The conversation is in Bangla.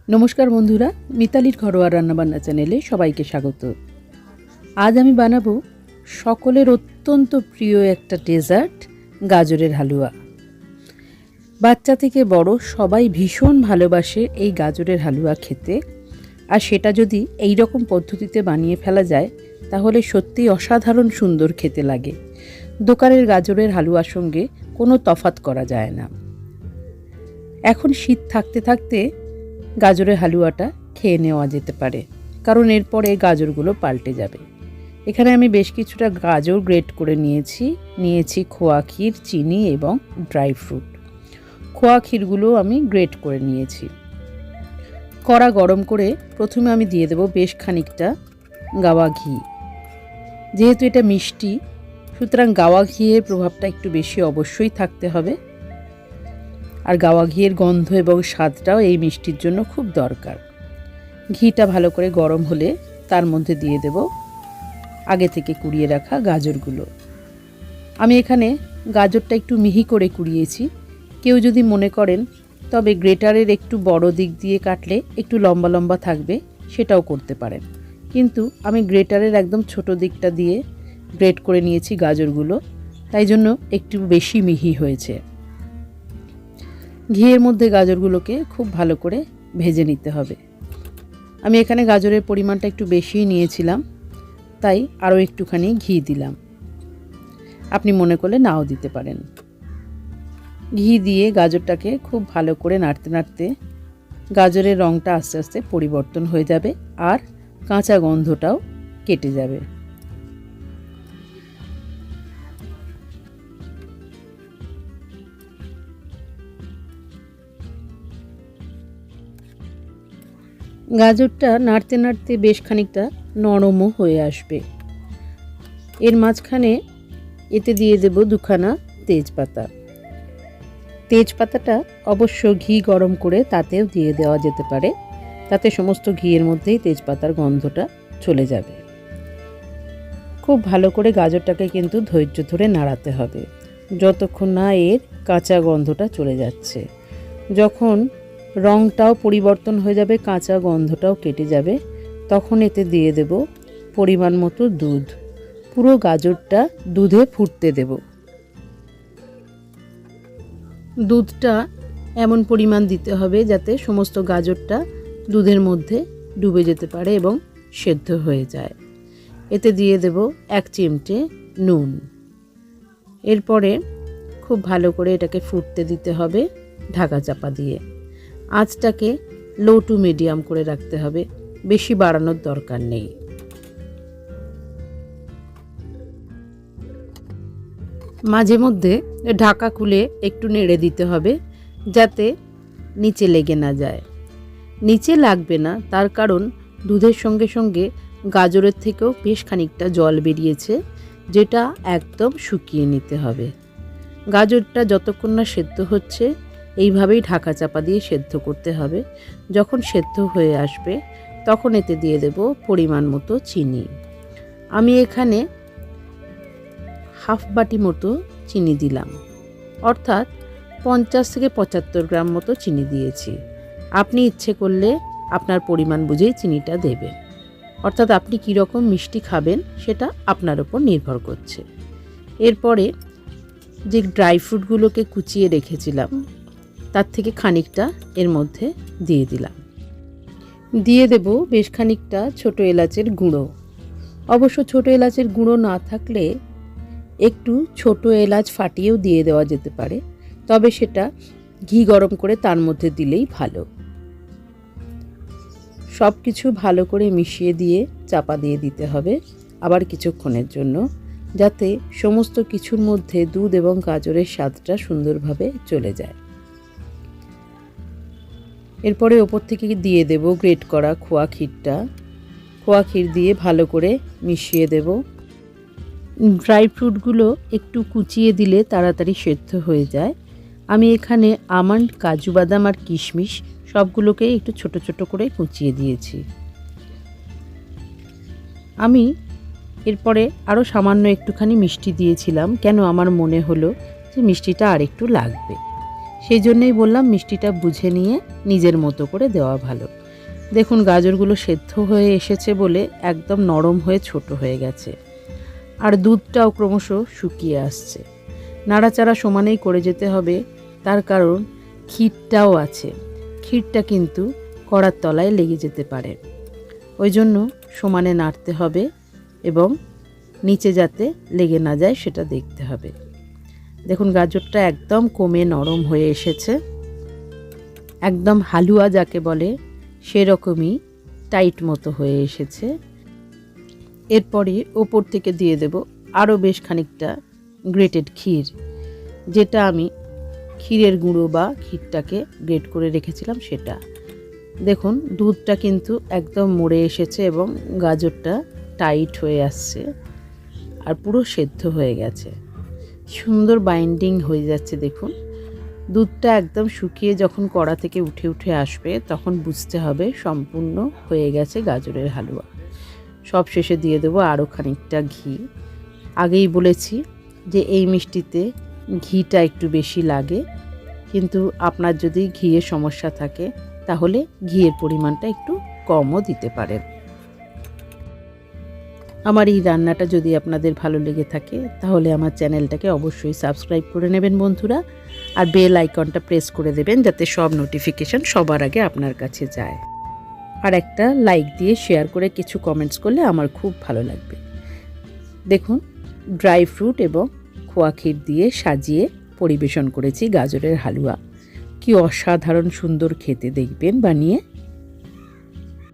নমস্কার বন্ধুরা, মিতালির ঘরোয়া রান্নাবান্না চ্যানেলে সবাইকে স্বাগত। আজ আমি বানাবো সকলের অত্যন্ত প্রিয় একটা ডেজার্ট, গাজরের হালুয়া। বাচ্চা থেকে বড় সবাই ভীষণ ভালোবাসে এই গাজরের হালুয়া খেতে। আর সেটা যদি এই রকম পদ্ধতিতে বানিয়ে ফেলা যায় তাহলে সত্যি অসাধারণ সুন্দর খেতে লাগে। দোকানের গাজরের হালুয়ার সঙ্গে কোনো তফাৎ করা যায় না। এখন শীত থাকতে থাকতে গাজরের হালুয়াটা খেয়ে নেওয়া যেতে পারে, কারণ এরপরে গাজরগুলো পাল্টে যাবে। এখানে আমি বেশ কিছুটা গাজর গ্রেট করে নিয়েছি খোয়া ক্ষীর, চিনি এবং ড্রাই ফ্রুট। খোয়া ক্ষীরগুলো আমি গ্রেট করে নিয়েছি। কড়া গরম করে প্রথমে আমি দিয়ে দেব বেশ খানিকটা গাওয়া ঘি। যেহেতু এটা মিষ্টি, সুতরাং গাওয়া ঘিয়ের প্রভাবটা একটু বেশি অবশ্যই থাকতে হবে। আর গাওয়া ঘিয়ের গন্ধ এবং স্বাদটাও এই মিষ্টির জন্য খুব দরকার। ঘিটা ভালো করে গরম হলে তার মধ্যে দিয়ে দেব আগে থেকে কুড়িয়ে রাখা গাজরগুলো। আমি এখানে গাজরটা একটু মিহি করে কুড়িয়েছি। কেউ যদি মনে করেন তবে গ্রেটারের একটু বড় দিক দিয়ে কাটলে একটু লম্বা লম্বা থাকবে, সেটাও করতে পারেন। কিন্তু আমি গ্রেটারের একদম ছোট দিকটা দিয়ে গ্রেট করে নিয়েছি গাজরগুলো, তাই জন্য একটু বেশি মিহি হয়েছে। ঘিয়ের মধ্যে গাজরগুলোকে খুব ভালো করে ভেজে নিতে হবে। আমি এখানে গাজরের পরিমাণটা একটু বেশিই নিয়েছিলাম, তাই আরও একটুখানি ঘি দিলাম। আপনি মনে করলে নাও দিতে পারেন। ঘি দিয়ে গাজরটাকে খুব ভালো করে নাড়তে নাড়তে গাজরের রঙটা আস্তে আস্তে পরিবর্তন হয়ে যাবে আর কাঁচা গন্ধটাও কেটে যাবে। গাজরটা নাড়তে নাড়তে বেশ খানিকটা নরমও হয়ে আসবে। এর মাঝখানে এতে দিয়ে দেব দুখানা তেজপাতা। তেজপাতাটা অবশ্য ঘি গরম করে তাতেও দিয়ে দেওয়া যেতে পারে, তাতে সমস্ত ঘিয়ের মধ্যেই তেজপাতার গন্ধটা চলে যাবে। খুব ভালো করে গাজরটাকে কিন্তু ধৈর্য ধরে নাড়াতে হবে যতক্ষণ না এর কাঁচা গন্ধটা চলে যাচ্ছে। যখন রঙটাও পরিবর্তন হয়ে যাবে, কাঁচা গন্ধটাও কেটে যাবে, তখন এতে দিয়ে দেব পরিমাণ মতো দুধ। পুরো গাজরটা দুধে ফুটতে দেব। দুধটা এমন পরিমাণ দিতে হবে যাতে সমস্ত গাজরটা দুধের মধ্যে ডুবে যেতে পারে এবং সেদ্ধ হয়ে যায়। এতে দিয়ে দেব 1 চিমটে নুন। এরপরে খুব ভালো করে এটাকে ফুটতে দিতে হবে ঢাকা চাপা দিয়ে। আঁচটাকে লো টু মিডিয়াম করে রাখতে হবে, বেশি বাড়ানোর দরকার নেই। মাঝে মধ্যে ঢাকা খুলে একটু নেড়ে দিতে হবে যাতে নিচে লেগে না যায়। নিচে লাগবে না তার কারণ দুধের সঙ্গে সঙ্গে গাজরের থেকেও বেশ খানিকটা জল বেরিয়েছে, যেটা একদম শুকিয়ে নিতে হবে। গাজরটা যতক্ষণ না সেদ্ধ হচ্ছে এইভাবেই ঢাকা চাপা দিয়ে সেদ্ধ করতে হবে। যখন সেদ্ধ হয়ে আসবে তখন এতে দিয়ে দেব পরিমাণ মতো চিনি। আমি এখানে হাফ বাটি মতো চিনি দিলাম, অর্থাৎ 50 থেকে 75 গ্রাম মতো চিনি দিয়েছি। আপনি ইচ্ছে করলে আপনার পরিমাণ বুঝেই চিনিটা দেবেন, অর্থাৎ আপনি কীরকম মিষ্টি খাবেন সেটা আপনার ওপর নির্ভর করছে। এরপরে যে ড্রাই ফ্রুটগুলোকে কুচিয়ে রেখেছিলাম তার থেকে খানিকটা এর মধ্যে দিয়ে দিলাম। দিয়ে দেব বেশ খানিকটা ছোটো এলাচের গুঁড়ো। অবশ্য ছোটো এলাচের গুঁড়ো না থাকলে একটু ছোটো এলাচ ফাটিয়েও দিয়ে দেওয়া যেতে পারে, তবে সেটা ঘি গরম করে তার মধ্যে দিলেই ভালো। সব কিছু ভালো করে মিশিয়ে দিয়ে চাপা দিয়ে দিতে হবে আবার কিছুক্ষণের জন্য, যাতে সমস্ত কিছুর মধ্যে দুধ এবং গাজরের স্বাদটা সুন্দরভাবে চলে যায়। এরপরে ওপর থেকে দিয়ে দেব গ্রেট করা খোয়া ক্ষীরটা। খোয়া ক্ষীর দিয়ে ভালো করে মিশিয়ে দেব। ড্রাই ফ্রুটগুলো একটু কুচিয়ে দিলে তাড়াতাড়ি সেদ্ধ হয়ে যায়। আমি এখানে আমন্ড, কাজু বাদাম আর কিশমিশ সবগুলোকে একটু ছোট ছোট করে কুচিয়ে দিয়েছি। আমি এরপরে আরও সামান্য একটুখানি মিষ্টি দিয়েছিলাম, কেন আমার মনে হলো যে মিষ্টিটা আর একটু লাগবে। সেই জন্যই বললাম মিষ্টিটা বুঝে নিয়ে নিজের মতো করে দেওয়া ভালো। দেখুন গাজরগুলো সেদ্ধ হয়ে এসেছে বলে একদম নরম হয়ে ছোট হয়ে গেছে, আর দুধটাও ক্রমশ শুকিয়ে আসছে। নাড়াচাড়া সমানেই করে যেতে হবে, তার কারণ ক্ষীরটাও আছে, ক্ষীরটা কিন্তু কড়ার তলায় লেগে যেতে পারে। ওই জন্য সমানে নাড়তে হবে এবং নিচে যাতে লেগে না যায় সেটা দেখতে হবে। দেখুন গাজরটা একদম কমে নরম হয়ে এসেছে, একদম হালুয়া যাকে বলে সেরকমই টাইট মতো হয়ে এসেছে। এরপরে ওপর থেকে দিয়ে দেব আরও বেশ খানিকটা গ্রেটেড ক্ষীর, যেটা আমি ক্ষীরের গুঁড়ো বা ক্ষীরটাকে গ্রেট করে রেখেছিলাম সেটা। দেখুন দুধটা কিন্তু একদম মরে এসেছে এবং গাজরটা টাইট হয়ে আসছে আর পুরো সেদ্ধ হয়ে গেছে, সুন্দর বাইন্ডিং হয়ে যাচ্ছে। দেখুন দুধটা একদম শুকিয়ে যখন কড়া থেকে উঠে উঠে আসবে তখন বুঝতে হবে সম্পূর্ণ হয়ে গেছে গাজরের হালুয়া। সব শেষে দিয়ে দেবো আরও খানিকটা ঘি। আগেই বলেছি যে এই মিষ্টিতে ঘিটা একটু বেশি লাগে, কিন্তু আপনার যদি ঘিয়ের সমস্যা থাকে তাহলে ঘিয়ের পরিমাণটা একটু কমও দিতে পারেন। আমার এই রান্নাটা যদি আপনাদের ভালো লেগে থাকে তাহলে আমার চ্যানেলটাকে অবশ্যই সাবস্ক্রাইব করে নেবেন বন্ধুরা, আর বেল আইকনটা প্রেস করে দেবেন যাতে সব নোটিফিকেশান সবার আগে আপনার কাছে যায়। আর একটা লাইক দিয়ে শেয়ার করে কিছু কমেন্টস করলে আমার খুব ভালো লাগবে। দেখুন ড্রাই ফ্রুট এবং খোয়া ক্ষীর দিয়ে সাজিয়ে পরিবেশন করেছি গাজরের হালুয়া। কি অসাধারণ সুন্দর খেতে, দেখবেন বানিয়ে।